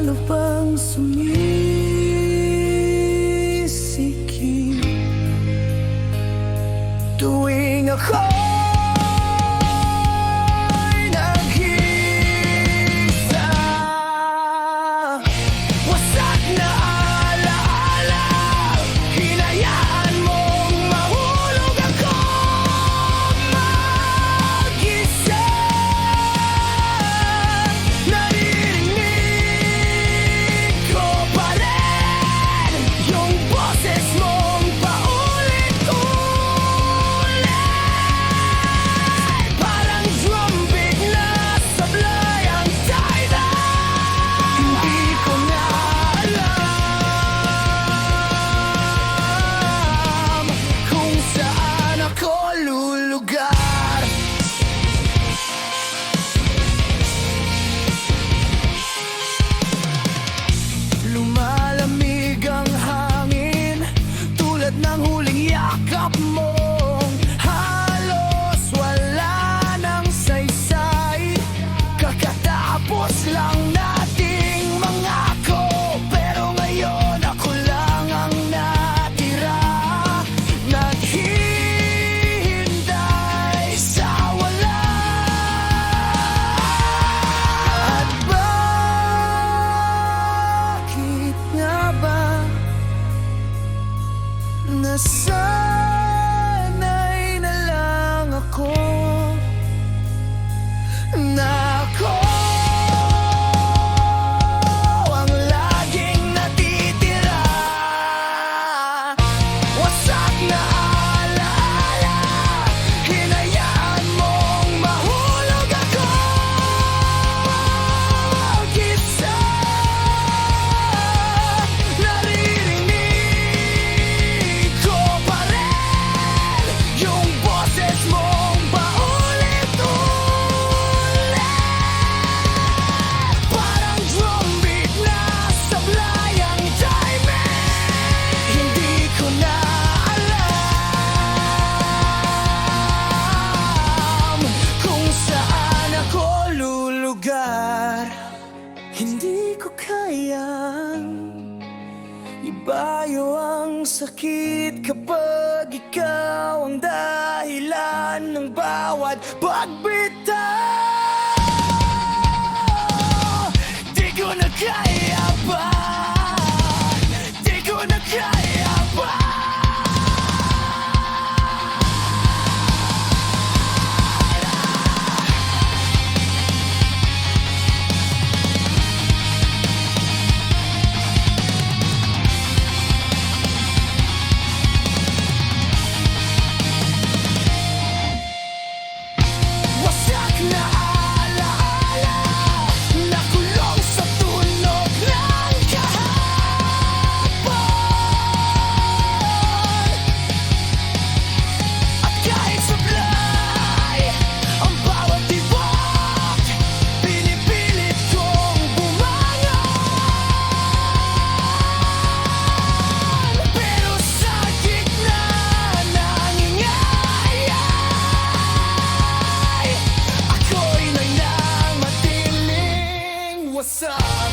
lalo pang sumisikip tuwing ako'y naghihisa. Wasak na alaala, hinayaan mong mahulog ako mag-isa. Naririnig ko pa rin yung boses mong paulit-ulit, parang drumbeat na sablay ang taida. Hindi ko na alam kung saan ako lulugar. Lumalamig ang hangin tulad ng huling yakap mong halos wala nang saysay. Kakatapos lang nating mangako, pero ngayon ako lang ang natira, naghihintay sa wala. At bakit nga ba nasanay na lang ako na ako ang laging natitira? Wasak na alaala, hinayaan mong mahulog ako mag-isa. Naririnig ko pa rin yung boses mong paulit-ulit, parang drumbeat na sablay ang timing. Hindi ko na alam kung saan ako lulugar. Hindi ko kayang ibayo ang sakit kapag ikaw ang dahilan ng bawat pagbitaw. Di ko na kaya pa, di ko na kaya pa. Wasak na alaala, nakulong sa tunog ng kahapon. At kahit sablay ang bawat tibok, pinipilit kong bumangon. Pero sa gitna ng ingay, ako'y nananatiling wasak.